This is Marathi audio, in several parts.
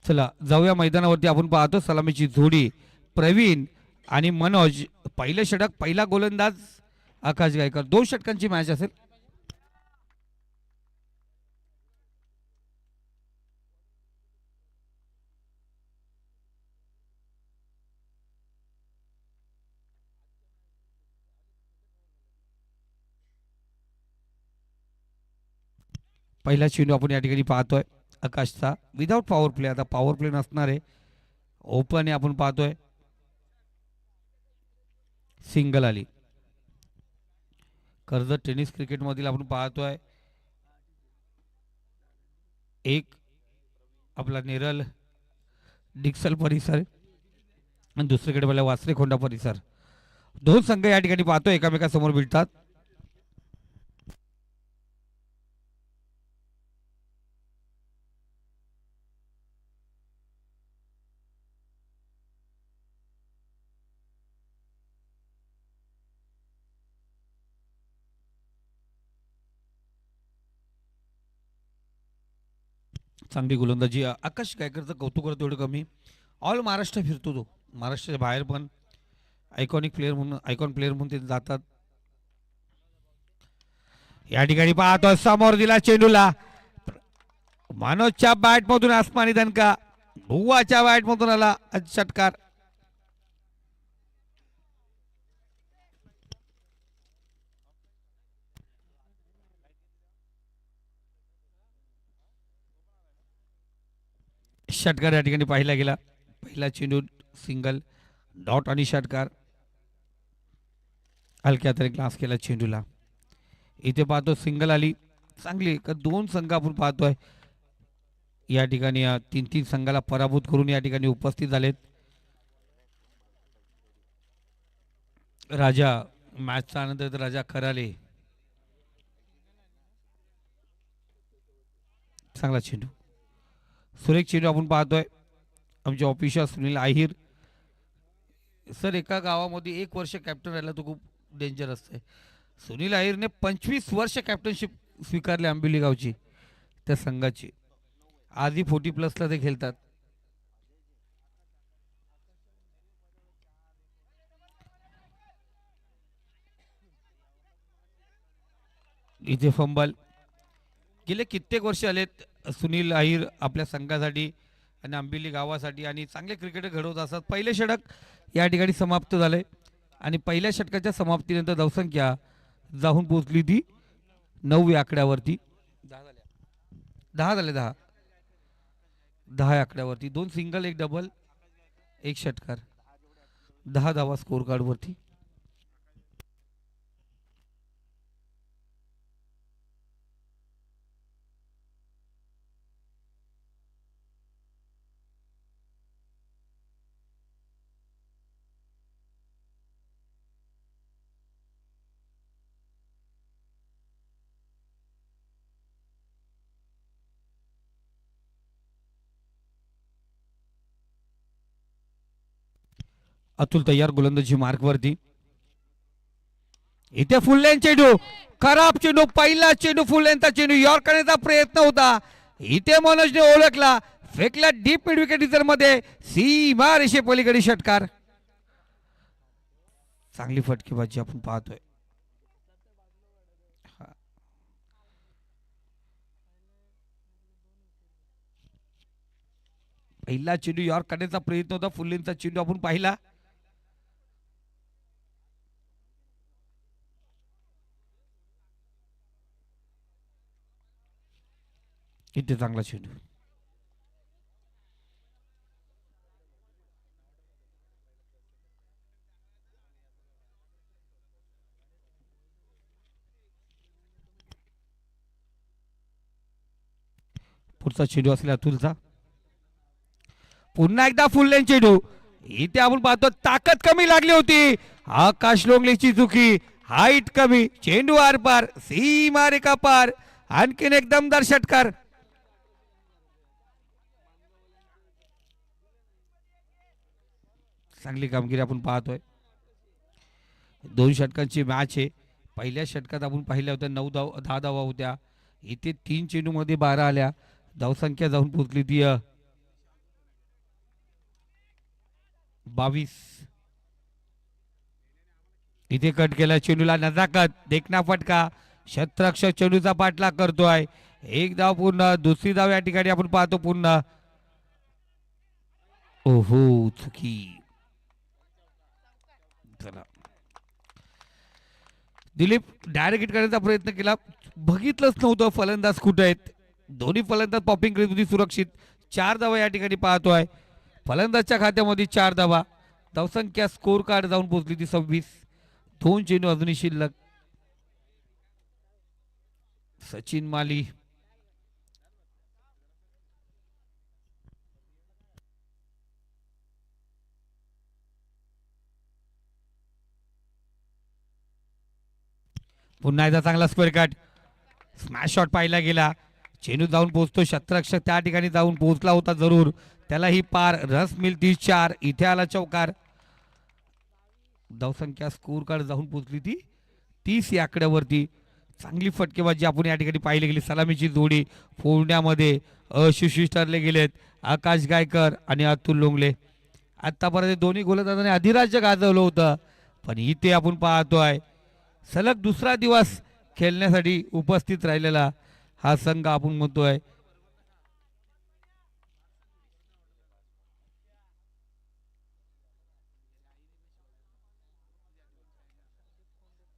चला जाऊया मैदानावरती. आपण पाहतो सलामीची जोडी प्रवीण आणि मनोज. पहिले षटक पहिला गोलंदाज आकाश गायकर. 2 षटकांची मॅच असेल. पहिला चेंडू आपण या ठिकाणी पाहतोय आकाशचा विदाउट पॉवर प्ले. आता पॉवर प्ले नसणार आहे, ओपन आहे. आपण पाहतोय सिंगल आली. कर्जत टेनिस क्रिकेट मधील आपण पाहतोय एक आपला नेरल डिक्सल परिसर आणि दुसरीकडे मला वासरेखोंडा परिसर. 2 संघ या ठिकाणी पाहतोय एकामेकासमोर भिडतात. चांगली गोलंदाजी. आकाश गायकरचं कौतुक करतो एवढं कमी. ऑल महाराष्ट्र फिरतो तो, महाराष्ट्राच्या बाहेर पण आयकॉनिक प्लेअर म्हणून, आयकॉन प्लेअर म्हणून ते जातात. या ठिकाणी पाहतो समोर दिला चेंडूला. मनोजच्या बॅट मधून आसमानी दणका, भुवाच्या बॅट मधून आला षटकार. षटकार या ठिकाणी पाहिला गेला. पहिला चेंडू सिंगल, डॉट आणि षटकार. हलक्या तरी ग्लास केला चेंडूला. इथे पाहतो सिंगल आली. चांगली 2 संघ आपण पाहतोय या ठिकाणी 3-3 संघाला पराभूत करून या ठिकाणी उपस्थित झालेत. राजा मॅचचा आनंद राजा कराले. चांगला चेंडू, सुरेख चेंडू आपण पाहतोय. आमचे ऑफिशियल सुनील आहिर सर. एका गावामध्ये 1 वर्ष कॅप्टन राहिला तो खूप डेंजर असते. सुनील आहिरने 25 वर्ष कॅप्टनशिप स्वीकारली आंबिवली गावची त्या संघाची. आजही 40+ ते खेळतात. इथे फंबल. गेले कित्येक वर्ष आलेत सुनील आहिर आपल्या संघासाठी आणि आंबिवली गावासाठी आणि चांगले क्रिकेटर घडवत असतात. पहिले षटक या ठिकाणी समाप्त झाले आणि पहिल्या षटकाच्या समाप्तीनंतर धावसंख्या जाऊन पोहोचली ती 9व्या आकड्यावरती. 10 आकड्यावरती. 2 सिंगल, 1 डबल, 1 षटकार. 10 धावा स्कोर कार्ड वरती. अतुल तयार गोलंदाजी मार्क वरती. इथे फुल लेन चेंडू, खराब चेंडू. पहिला चेंडू फुल लेनचा चेंडू, यॉर्क करण्याचा प्रयत्न होता. इथे मनोजने ओळखला, फेकला डीप मिड विकेट रिझर्व मध्ये. सीमा रेषे पलीकडे षटकार. चांगली फटकेबाजी आपण पाहतोय. पहिला चेंडू यॉर्क करण्याचा प्रयत्न होता. फुल लेनचा चेंडू आपण पाहिला. इथे चांगला चेंडू. पुढचा चेंडू असेल अतुलचा. पुन्हा एकदा फुल लेन चेंडू. इथे आपण पाहतो ताकद कमी लागली होती. आकाश लोंगलेची चुकी, हाईट कमी, चेंडू आरपार, सीमा रेखा पार. आणखीन एक दमदार षटकार. चांगली कामगिरी आपण पाहतोय. 2 षटकांची मॅच आहे. पहिल्या षटकात आपण पाहिल्या होत्या 10 धावा होत्या. इथे 3 चेंडू मध्ये 12 आल्या. धावसंख्या जाऊन पोहोचली ती 22. इथे कट केला चेंडूला नजाकत देखना फटका. शतरक्षक चेंडूचा पाठलाग करतोय. एक धाव पूर्ण. दुसरी धाव या ठिकाणी आपण पाहतो पूर्ण. ओहो चुकी. चला दिलीप डायरेक्ट हिट करण्याचा प्रयत्न केला. बघितलंच नव्हतं फलंदाज कुठे आहेत. दोन्ही फलंदाज पॉपिंग करीत होती सुरक्षित. 4 धावा या ठिकाणी पाहतोय. फलंदाजच्या खात्यामध्ये 4 धावा. धावसंख्या स्कोर कार्ड जाऊन पोहोचली ती 26. 2 चेंडू अजूनही शिल्लक. सचिन माली पुन्हा एकदा चांगला स्क्वेअर कट. स्मॅश शॉट पाहिला गेला. चेंडू जाऊन पोहोचतो. शतरक्षक त्या ठिकाणी जाऊन पोहोचला होता जरूर. त्याला ही पार. रस मिळती 4. इथे आला चौकार. धावसंख्या स्कोर कार्ड जाऊन पोहोचली ती 30 या आकड्यावरती. चांगली फटकेबाजी आपण या ठिकाणी पाहिली गेली. सलामीची जोडी फोडण्यामध्ये अयशस्वी ठरले गेलेत आकाश गायकर आणि अतुल लोंगले. आतापर्यंत दोन्ही गोलंदाजांनी अधिराज्य गाजवलं होतं. पण इथे आपण पाहतोय सलग दुसरा दिवस खेळण्यासाठी उपस्थित राहिलेला हा संघ आपण म्हणतोय.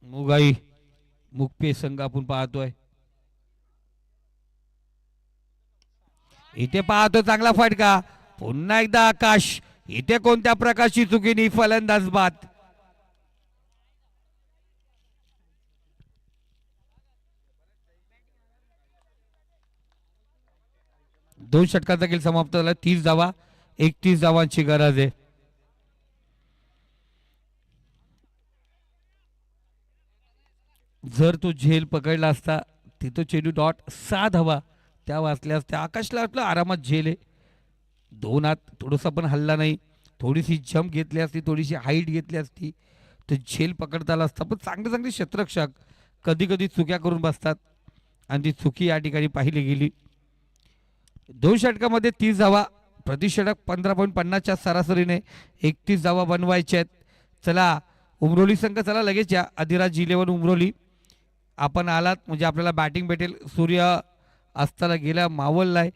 मुगाई मुक्पे संघ आपण पाहतोय. इथे पाहतो चांगला फटका. पुन्हा एकदा आकाश. इथे कोणत्या प्रकारची चुकीनी फलंदाज बाद. 2 षटकांचा खेळ समाप्त झाला. 30 धावा. 31 धावांची गरज आहे. जर तो झेल पकडला असता तिथं चेंडू डॉट 6 धावा त्या वाचल्या असत्या. आकाशला वाटलं आरामात झेल आहे. 2 हात थोडंसं पण हल्ला नाही. थोडीशी जंप घेतली असती. थोडीशी हाईट घेतली असती तर झेल पकडता आला असता. पण चांगले चांगले क्षेत्ररक्षक कधी कधी चुक्या करून बसतात आणि ती चुकी या ठिकाणी पाहिली गेली. 2 षटकामध्ये 30 धावा. प्रतिषटक 15.50च्या सरासरीने 31 धावा बनवायच्या आहेत. चला उमरोली संघ चला लगेच या. अधिराज 11 उमरोली आपण आलात म्हणजे आपल्याला बॅटिंग भेटेल. सूर्य अस्ताला गेला मावळलाय.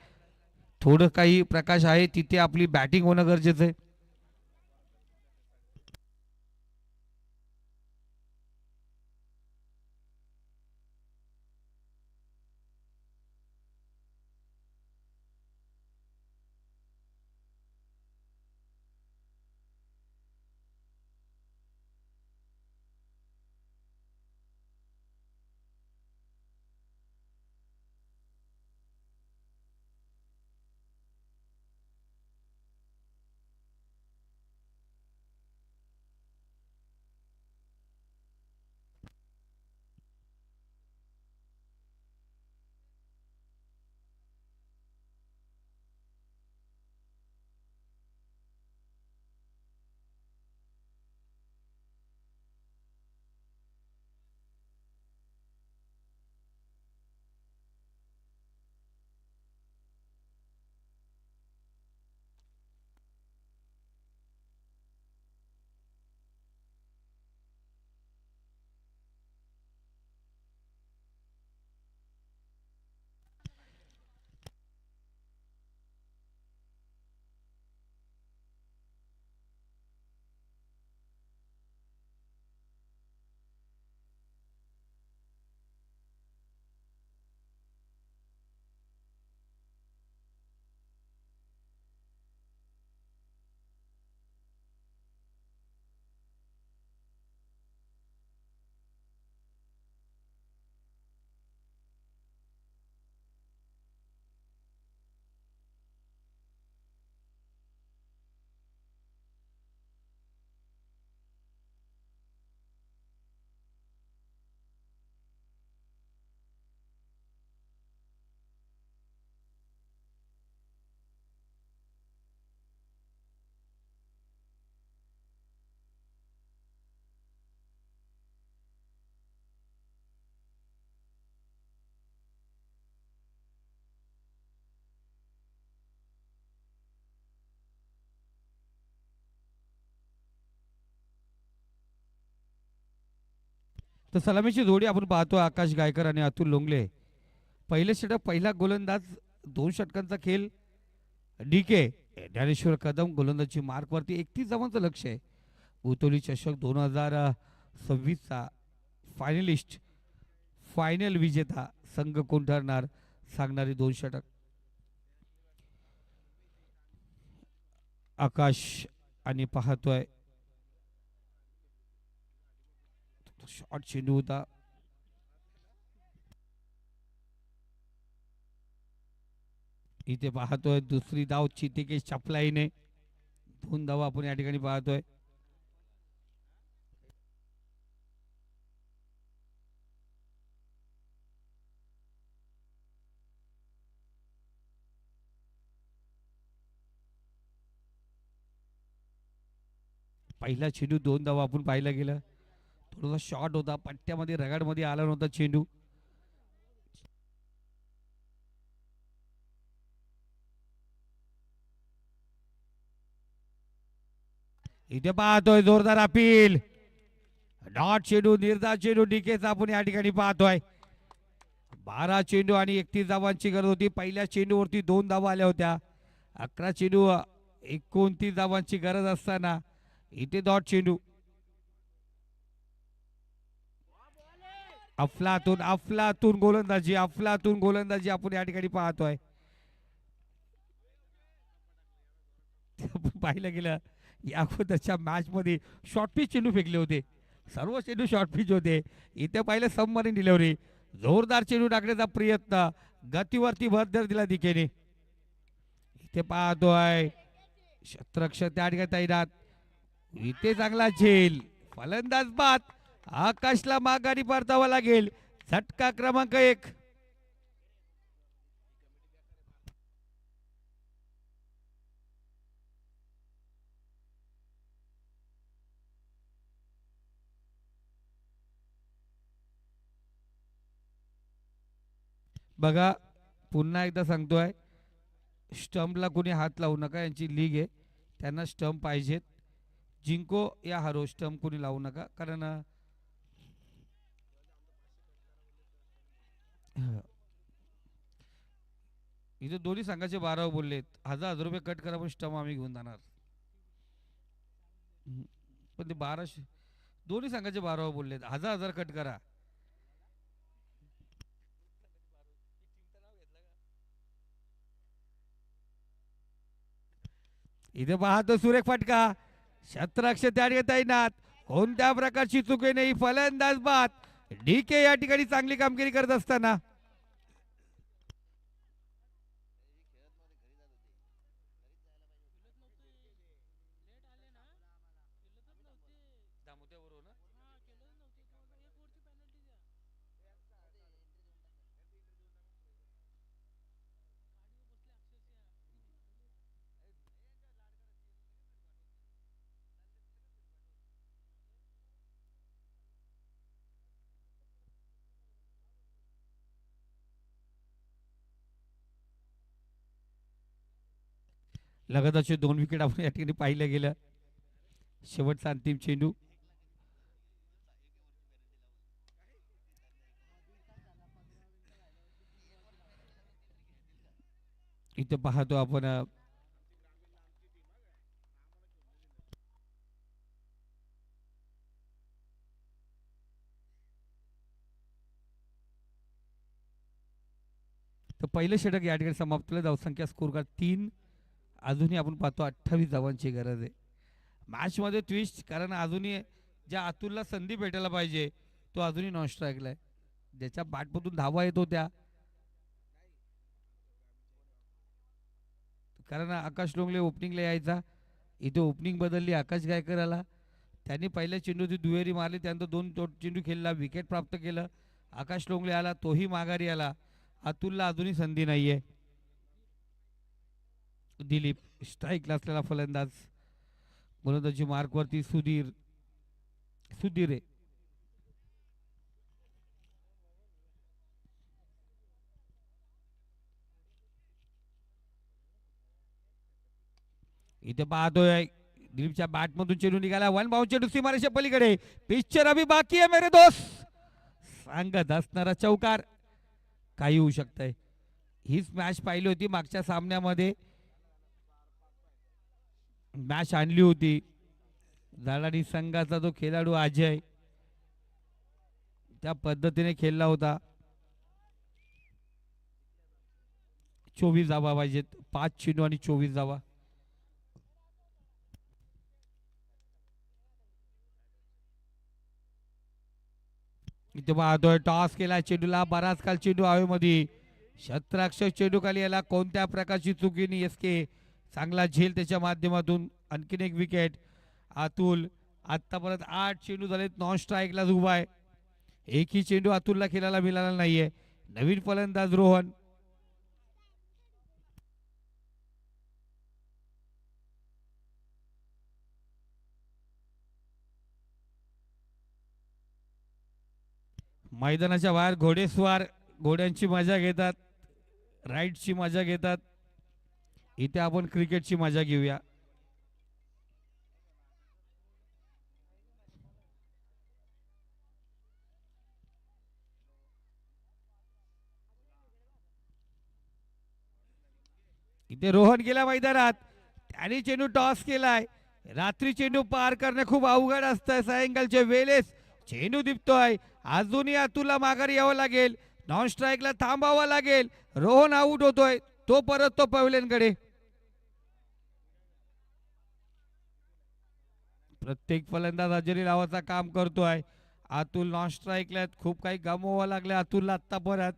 थोडं काही प्रकाश आहे तिथे आपली बॅटिंग होणं गरजेचं आहे. तर सलामीची जोडी आपण पाहतो आकाश गायकर आणि अतुल लोंगले. पहिले षटक पहिला गोलंदाज 2 षटकांचा खेळ डीके ज्ञानेश्वर कदम गोलंदाजी मार्कवरती 31 धावांचं लक्ष आहे. उतोली चषक 2026चा फायनलिस्ट फायनल विजेता संघ कोण ठरणार सांगणारी 2 षटक. आकाश आणि पाहतोय शॉट चेंडू होता. इथे पाहतोय दुसरी धाव चितिकेश चपलाईने 2 धावा आपण या ठिकाणी पाहतोय. पहिला चेंडू 2 धावा आपण पाहिला गेलं. थोडासा शॉट होता पट्ट्यामध्ये रगाडमध्ये आला नव्हता चेंडू. इथे पाहतोय जोरदार अपील डॉट चेंडू निर्धार चेंडू डीकेचा आपण या ठिकाणी पाहतोय. 12 चेंडू आणि 31 धावांची गरज होती. पहिल्या चेंडूवरती 2 धावा आल्या होत्या. 11 चेंडू 29 धावांची गरज असताना इथे डॉट चेंडू. अफलातून अफलातून गोलंदाजी अफलातून गोलंदाजी आपण या ठिकाणी पाहतोय. पाहिलं गेलं या अगोदरच्या मॅच मध्ये शॉर्ट पिच चेंडू फेकले होते. सर्व चेंडू शॉर्ट पिच होते. इथे पाहिलं सबमरीन डिलिव्हरी जोरदार चेंडू टाकण्याचा प्रयत्न गतीवरती भर दिला दिकेने. इथे पाहतोय क्षेत्ररक्षक त्या ठिकाणी तैनात. इथे चांगला झेल फलंदाज बाद. आकाशला माघारी परतावा लागेल. झटका क्रमांक 1. बघा पुन्हा एकदा सांगतोय स्टंपला कोणी हात लावू नका. यांची लीग आहे त्यांना स्टंप पाहिजेत. जिंको या हरो स्टंप कोणी लावू नका कारण इथे दोन्ही संघाचे 12 बोललेत. 1000 रुपये कट करा पण स्टंप आम्ही घेऊन जाणार. पण ते 12 दोन्ही संघाचे 12 बोललेत. 1000 कट करा. इथे पाहतो सुरेख फटका क्षेत्ररक्षक त्या ठिकाणी तैनात. कोणत्या प्रकारची चुकी नाही फलंदाज बाद. डीके या ठिकाणी चांगली कामगिरी करत असताना लगातारचे 2 विकेट आपण या ठिकाणी पाहिलं गेलं. शेवटचा अंतिम चेंडू इथे पाहतो आपण तर पहिलं षटक या ठिकाणी समाप्त झालं. धावसंख्या स्कोर कार्ड 3. अजूनही आपण पाहतो 28 धावांची गरज आहे मॅच मध्ये ट्विस्ट. कारण अजूनही ज्या अतुलला संधी भेटायला पाहिजे तो अजूनही नॉन स्ट्राईकला आहे. ज्याच्या बॅटमधून धावा येतो त्या कारण आकाश लोंगले ओपनिंगला यायचा. इथे ओपनिंग बदलली आकाश गायकर आला. त्यांनी पहिल्या चेंडूची दुहेरी मारली. त्यानंतर 2 चेंडू खेळला विकेट प्राप्त केलं. आकाश लोंगले आला तोही माघारी आला. अतुलला अजूनही संधी नाहीये. दिलीप स्ट्राईकला असलेला फलंदाज गोलंदाजी मार्कवरती सुधीर सुधीर इथे पाहतोय दिलीपच्या बॅटमधून चेंडू निघाला. 1 बाउंड चेंडू सीमारेषे पलीकडे. पिक्चर अभी बाकी है मेरे दोस्त. सांगत असणारा चौकार, काही होऊ शकतंय. हीच मॅच पाहिली होती मागच्या सामन्यामध्ये, मॅच आणली होती झाडानी संघाचा जो खेळाडू अजय त्या पद्धतीने खेळला होता. 24 धावा पाहिजेत, 5 चेंडू आणि 24 धावा. इथे पाहतोय टॉस केला चेंडूला, बराच काल चेंडू हवेमध्ये, शतराक्ष चेंडू खाली याला कोणत्या प्रकारची चुकीनी एसके चांगला झेल त्याच्या माध्यमातून. आणखीन एक विकेट. अतुल आतापर्यंत 8 चेंडू झालेत, नॉन स्ट्राईकला उभा आहे. एकही चेंडू अतुलला खेळायला मिळाला नाहीये. नवीन फलंदाज रोहन. मैदानाच्या बाहेर घोडेस्वार घोड्यांची मजा घेतात, राईडची मजा घेतात. इथे आपण क्रिकेटची मजा घेऊया. इथे रोहन गेला मैदानात, त्याने चेंडू टॉस केलाय. रात्री चेंडू पार करणे खूप अवघड असतंय. सायंकाळच्या वेळेस चेंडू दिपतोय. अजूनही अतुलला माघारी यावं लागेल, नॉन स्ट्राईकला थांबावं लागेल. रोहन आउट होतोय, तो परत तो पवेलियनकडे. प्रत्येक फलंदाज हजेरी लावायचा काम करतोय. अतुल नॉन स्ट्राईकला, खूप काही गमवावं लागलं अतुलला. आता परत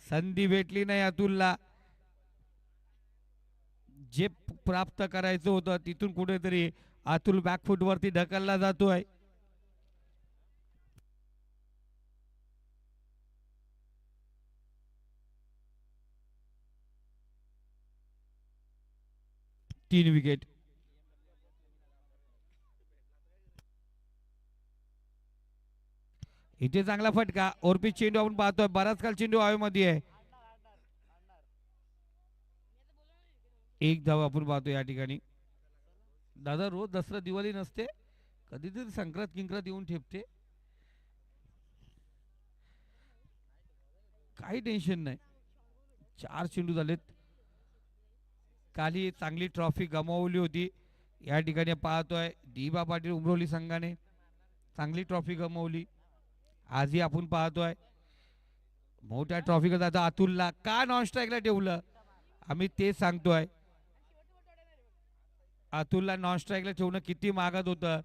संधी भेटली नाही अतुलला. जे प्राप्त करायचं होतं तिथून कुठेतरी अतुल बॅकफुट वरती ढकलला जातोय. तीन विकेट. इथे चांगला फटका, ओरपी चेंडू आपण पाहतोय, बराच काल चेंडू हवेमध्ये आहे. एक धाव आपण पाहतो या ठिकाणी. दादा रोज दसरा दिवाळी नसते, कधीतरी संक्रांत किंक्रांत येऊन ठेपते, काही टेन्शन नाही. 4 चेंडू झालेत. काली चांगली ट्रॉफी गमावली होती. या ठिकाणी पाहतोय दिबा पाटील उमरोली संघाने चांगली ट्रॉफी गमावली. आजही आपण पाहतोय मोठ्या ट्रॉफी करता. अतुलला का नॉन स्ट्राईकला ठेवलं, आम्ही ते सांगतोय. अतुलला नॉन स्ट्राईकला ठेवणं किती मागत होतं,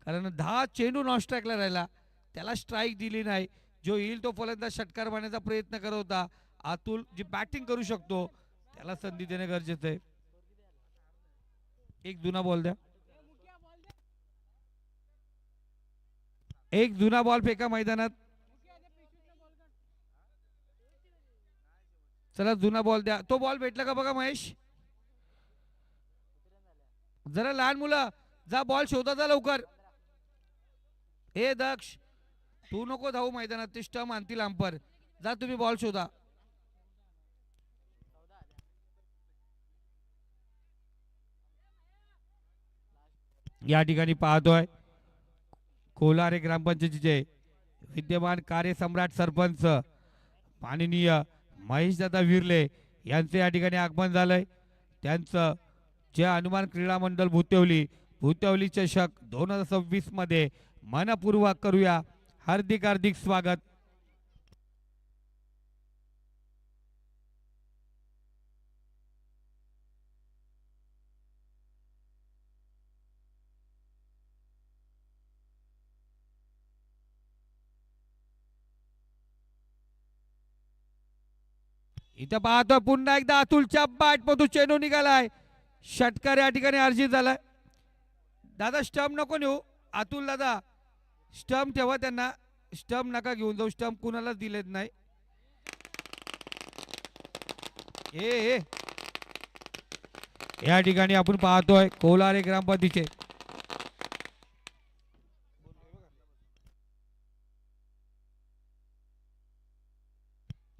कारण 10 चेंडू नॉन स्ट्राईकला राहिला, त्याला स्ट्राईक दिली नाही. जो येईल तो फलंदाज षटकार मारण्याचा प्रयत्न करत होता. अतुल जी बॅटिंग करू शकतो त्याला संधी देणे गरजेचं आहे. एक जुना बॉल द्या, एक जुना बॉल फेका मैदानात. चला जुना बॉल द्या. तो बॉल भेटला का बघा महेश. जरा लहान मुलं जा बॉल शोधा जा लवकर. हे दक्ष तू नको धावू मैदानात, ते स्टंप आणतील अंपर. जा तुम्ही बॉल शोधा. या ठिकाणी पाहतोय कोलारे ग्रामपंचायतीचे विद्यमान कार्यसम्राट सरपंच माननीय महेशदादा विर्ले यांचे या ठिकाणी आगमन झालंय. त्यांचं जे हनुमान क्रीडा मंडळ भूतेवली चषक 2026 मध्ये मनपूर्वक करूया हार्दिक हार्दिक स्वागत. इथं पाहतो पुन्हा एकदा अतुलच्या बॅटमधून चेंडू निघालाय. षटकार या ठिकाणी अर्जित झालाय. दादा स्टंप नको नेऊ, अतुल दादा स्टंप ठेवा, त्यांना स्टंप नका घेऊन जाऊ, स्टंप कुणालाच दिलेत नाही. ए या ठिकाणी आपण पाहतोय कोलारे ग्रामपंचायतीचे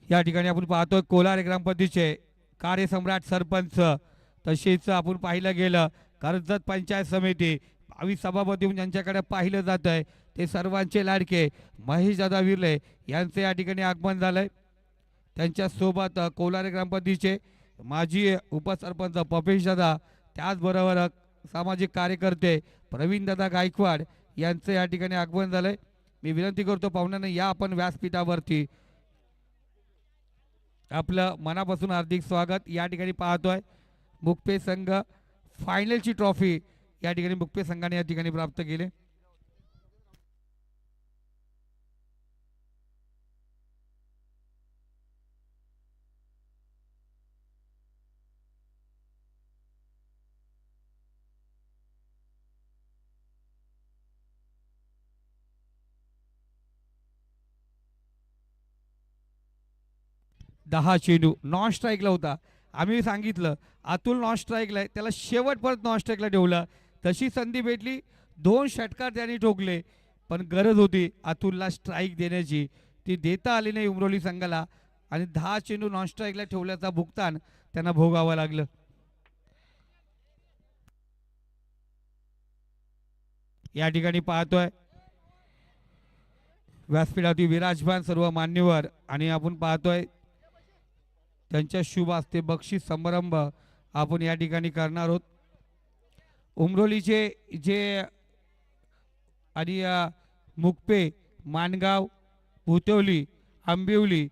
या ठिकाणी आपण पाहतोय कोलारे ग्रामपंचायतीचे कार्यसम्राट सरपंच, तसेच आपण पाहिलं गेलं कर्जत पंचायत समिती भावी सभापती म्हणून ज्यांच्याकडे पाहिलं जात आहे ते सर्वांचे लाडके महेश दादा विर्ले यांचे या ठिकाणी आगमन झालंय. त्यांच्यासोबत कोलारे ग्रामपंचायतीचे माजी उपसरपंच पपेश दादा, त्याचबरोबर सामाजिक कार्यकर्ते प्रवीण दादा गायकवाड यांचं या ठिकाणी आगमन झालंय. मी विनंती करतो पाहुण्यांना या आपण व्यासपीठावरती. आपलं मनापासून हार्दिक स्वागत. या ठिकाणी पाहतोय मुक्पे संघ फायनलची ट्रॉफी या ठिकाणी मुक्पे संघाने या ठिकाणी प्राप्त केली. दहा चेंडू नॉन स्ट्राईकला होता. आम्ही सांगितलं अतुल नॉन स्ट्राईकला आहे, त्याला शेवट परत नॉन स्ट्राईकला ठेवलं. तशी संधी भेटली, 2 षटकार त्यांनी ठोकले, पण गरज होती अतुलला स्ट्राईक देण्याची, ती देता आली नाही उमरोली संघाला आणि 10 चेंडू नॉन स्ट्राईकला ठेवल्याचा भुगतान त्यांना भोगावं लागलं. या ठिकाणी पाहतोय व्यासपीठातील विराजमान सर्व मान्यवर आणि आपण पाहतोय त्यांच्या शुभ हस्ते बक्षीस समारंभ आपण या ठिकाणी करणार आहोत. उमरोलीचे जे आणि मुक्पे, माणगाव, भुतवली, आंबिवली